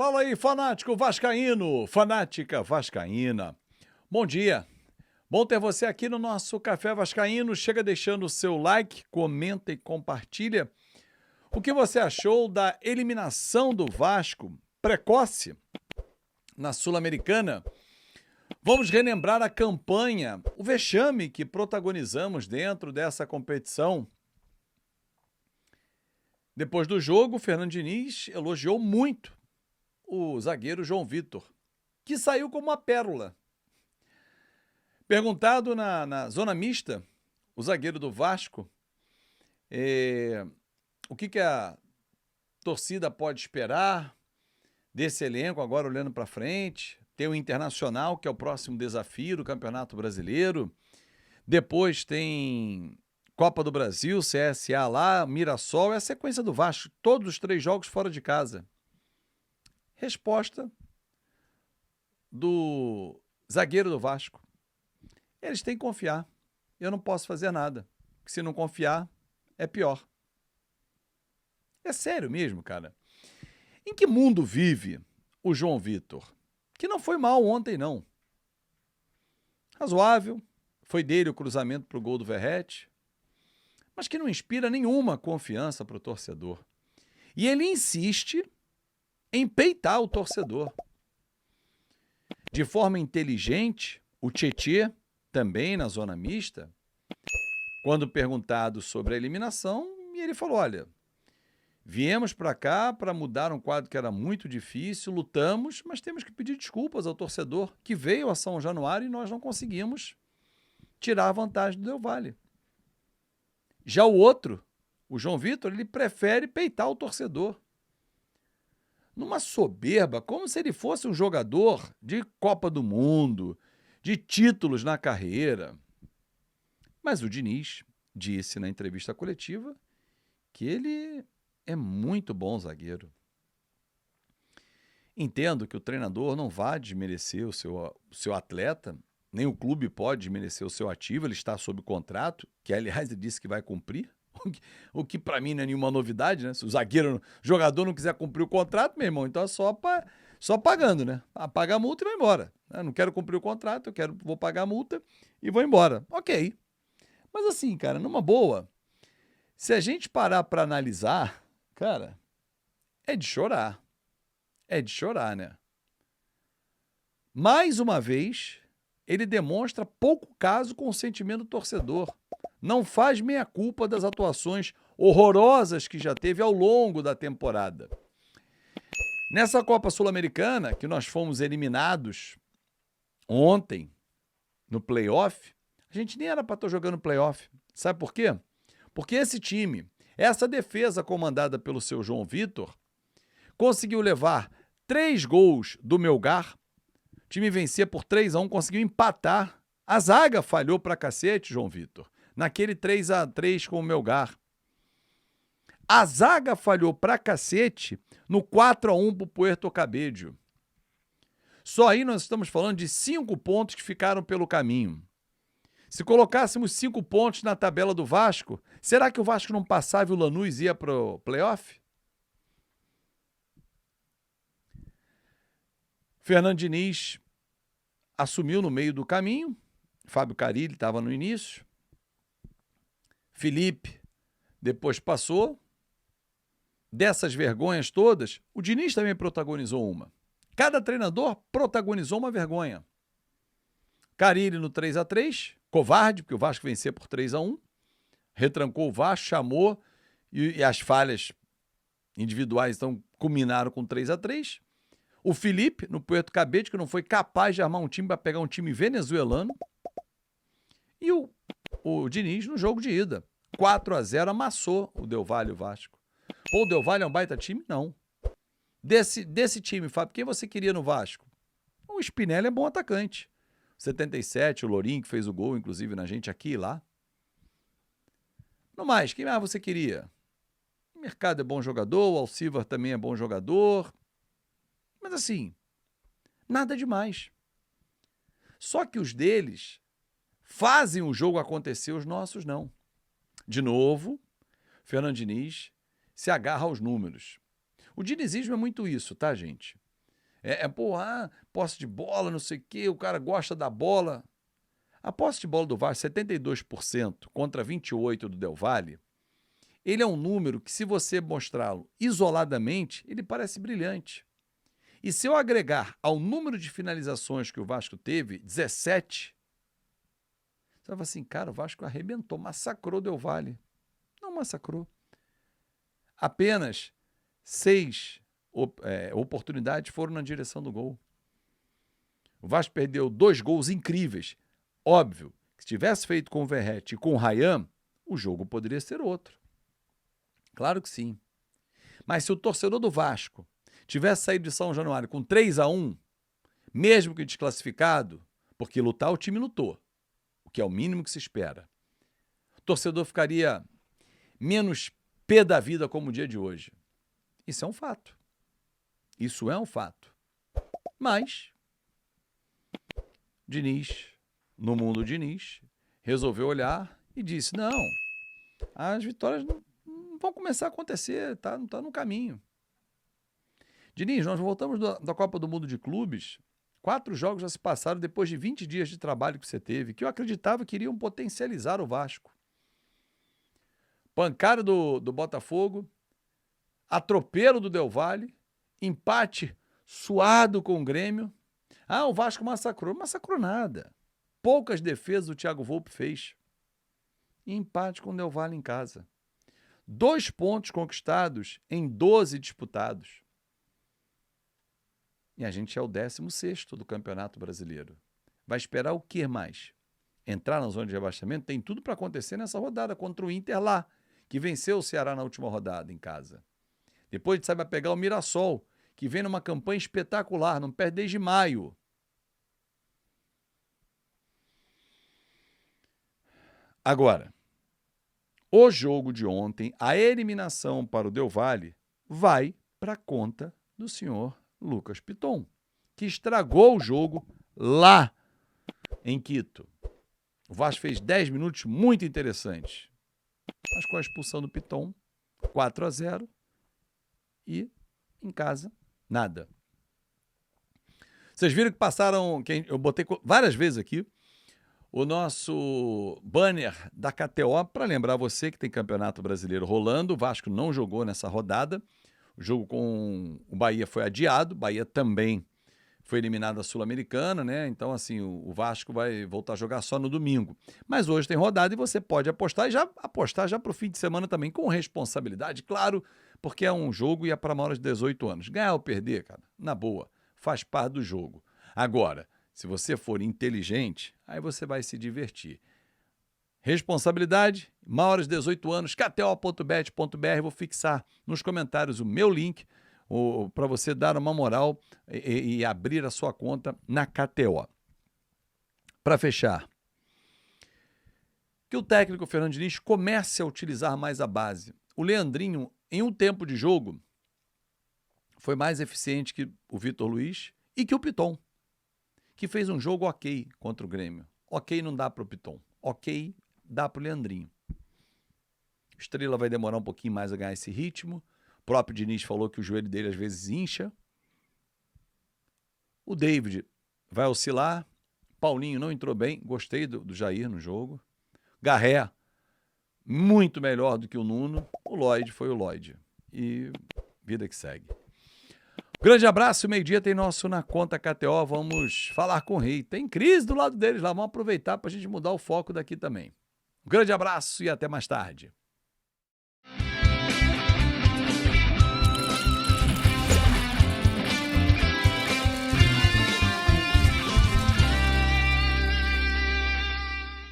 Fala aí, fanático vascaíno, fanática vascaína. Bom dia. Bom ter você aqui no nosso Café Vascaíno. Chega deixando o seu like, comenta e compartilha. O que você achou da eliminação do Vasco precoce na Sul-Americana? Vamos relembrar a campanha, o vexame que protagonizamos dentro dessa competição. Depois do jogo, o Fernando Diniz elogiou muito o zagueiro João Vitor, que saiu como uma pérola. Perguntado na zona mista, o zagueiro do Vasco, o que a torcida pode esperar desse elenco, agora olhando para frente. Tem o Internacional, que é o próximo desafio do Campeonato Brasileiro. Depois tem Copa do Brasil, CSA lá, Mirassol. É a sequência do Vasco, todos os 3 jogos fora de casa. Resposta do zagueiro do Vasco: eles têm que confiar. Eu não posso fazer nada. Porque se não confiar, é pior. É sério mesmo, cara. Em que mundo vive o João Vitor? Que não foi mal ontem, não. Razoável. Foi dele o cruzamento para o gol do Verratti. Mas que não inspira nenhuma confiança para o torcedor. E ele insiste em peitar o torcedor. De forma inteligente, o Tietê, também na zona mista, quando perguntado sobre a eliminação, ele falou: olha, viemos para cá para mudar um quadro que era muito difícil, lutamos, mas temos que pedir desculpas ao torcedor que veio a São Januário e nós não conseguimos tirar a vantagem do Del Valle. Já o outro, o João Vitor, ele prefere peitar o torcedor. Numa soberba, como se ele fosse um jogador de Copa do Mundo, de títulos na carreira. Mas o Diniz disse na entrevista coletiva que ele é muito bom zagueiro. Entendo que o treinador não vai desmerecer o seu atleta, nem o clube pode desmerecer o seu ativo, ele está sob contrato, que aliás ele disse que vai cumprir. O que para mim não é nenhuma novidade, né? Se o jogador não quiser cumprir o contrato, meu irmão, então é só pagando, né? Paga a multa e vai embora. Eu não quero cumprir o contrato, vou pagar a multa e vou embora. Ok. Mas assim, cara, numa boa, se a gente parar para analisar, cara, é de chorar. É de chorar, né? Mais uma vez, ele demonstra pouco caso com o sentimento do torcedor. Não faz meia-culpa das atuações horrorosas que já teve ao longo da temporada. Nessa Copa Sul-Americana, que nós fomos eliminados ontem no play-off, a gente nem era para estar jogando play-off. Sabe por quê? Porque esse time, essa defesa comandada pelo seu João Vitor, conseguiu levar 3 gols do Melgar. O time vencia por 3-1, conseguiu empatar. A zaga falhou pra cacete, João Vitor, naquele 3-3 com o Melgar. A zaga falhou pra cacete no 4-1 pro Puerto Cabello. Só aí nós estamos falando de 5 pontos que ficaram pelo caminho. Se colocássemos 5 pontos na tabela do Vasco, será que o Vasco não passava e o Lanús ia pro playoff? Fernando Diniz assumiu no meio do caminho. Fábio Carille estava no início. Felipe depois passou. Dessas vergonhas todas, o Diniz também protagonizou uma. Cada treinador protagonizou uma vergonha. Carille no 3-3, covarde, porque o Vasco vencia por 3-1. Retrancou o Vasco, chamou, e as falhas individuais então culminaram com 3-3. O Felipe, no Puerto Cabello, que não foi capaz de armar um time para pegar um time venezuelano. E o Diniz no jogo de ida. 4-0, amassou o Del Valle, o Vasco. Pô, o Del Valle é um baita time? Não. Desse time, Fábio, quem você queria no Vasco? O Spinelli é bom atacante. 77, o Lourinho, que fez o gol, inclusive, na gente aqui e lá. No mais, quem mais você queria? O Mercado é bom jogador, o Alcivar também é bom jogador. Mas assim, nada demais. Só que os deles fazem o jogo acontecer, os nossos não. De novo, Fernando Diniz se agarra aos números. O dinizismo é muito isso, tá, gente? Posse de bola, não sei o quê, o cara gosta da bola. A posse de bola do Vasco, 72% contra 28% do Del Valle, ele é um número que, se você mostrá-lo isoladamente, ele parece brilhante. E se eu agregar ao número de finalizações que o Vasco teve, 17, você vai falar assim, cara, o Vasco arrebentou, massacrou o Del Valle. Não massacrou. Apenas 6 oportunidades foram na direção do gol. O Vasco perdeu 2 gols incríveis. Óbvio, que se tivesse feito com o Verratti e com o Ryan, o jogo poderia ser outro. Claro que sim. Mas se o torcedor do Vasco tivesse saído de São Januário com 3-1, mesmo que desclassificado, porque lutar o time lutou, o que é o mínimo que se espera, o torcedor ficaria menos pé da vida como o dia de hoje. Isso é um fato. Isso é um fato. Mas Diniz, no mundo Diniz, resolveu olhar e disse, não, as vitórias não vão começar a acontecer, não está no caminho. Diniz, nós voltamos da Copa do Mundo de Clubes, 4 jogos já se passaram depois de 20 dias de trabalho que você teve, que eu acreditava que iriam potencializar o Vasco. Pancada do Botafogo, atropelo do Del Valle, empate suado com o Grêmio. O Vasco massacrou. Não massacrou nada. Poucas defesas o Thiago Volpi fez. E empate com o Del Valle em casa. 2 pontos conquistados em 12 disputados. E a gente é o 16º do Campeonato Brasileiro. Vai esperar o que mais? Entrar na zona de rebaixamento? Tem tudo para acontecer nessa rodada contra o Inter lá, que venceu o Ceará na última rodada em casa. Depois de vai pegar o Mirassol, que vem numa campanha espetacular, não perde desde maio. Agora, o jogo de ontem, a eliminação para o Del Valle, vai para a conta do senhor Lucas Piton, que estragou o jogo lá em Quito. O Vasco fez 10 minutos muito interessantes, mas com a expulsão do Piton, 4-0, e em casa, nada. Vocês viram que passaram, eu botei várias vezes aqui, o nosso banner da KTO, para lembrar você que tem Campeonato Brasileiro rolando, o Vasco não jogou nessa rodada, o jogo com o Bahia foi adiado, o Bahia também foi eliminado da Sul-Americana, né? Então, assim, o Vasco vai voltar a jogar só no domingo. Mas hoje tem rodada e você pode apostar, e já apostar já para o fim de semana também, com responsabilidade, claro, porque é um jogo e é para maiores de 18 anos. Ganhar ou perder, cara, na boa, faz parte do jogo. Agora, se você for inteligente, aí você vai se divertir. Responsabilidade, maiores de 18 anos, kto.bet.br, vou fixar nos comentários o meu link para você dar uma moral e abrir a sua conta na KTO. Para fechar, que o técnico Fernando Diniz comece a utilizar mais a base. O Leandrinho, em um tempo de jogo, foi mais eficiente que o Vitor Luiz e que o Piton, que fez um jogo ok contra o Grêmio. Ok não dá para o Piton, ok dá para o Leandrinho. Estrela vai demorar um pouquinho mais a ganhar esse ritmo. O próprio Diniz falou que o joelho dele às vezes incha. O David vai oscilar. Paulinho não entrou bem. Gostei do Jair no jogo. Garré, muito melhor do que o Nuno. O Lloyd foi o Lloyd. E vida que segue. Grande abraço. Meio-dia tem nosso Na Conta KTO. Vamos falar com o Rei. Tem crise do lado deles lá. Vamos aproveitar para a gente mudar o foco daqui também. Um grande abraço e até mais tarde.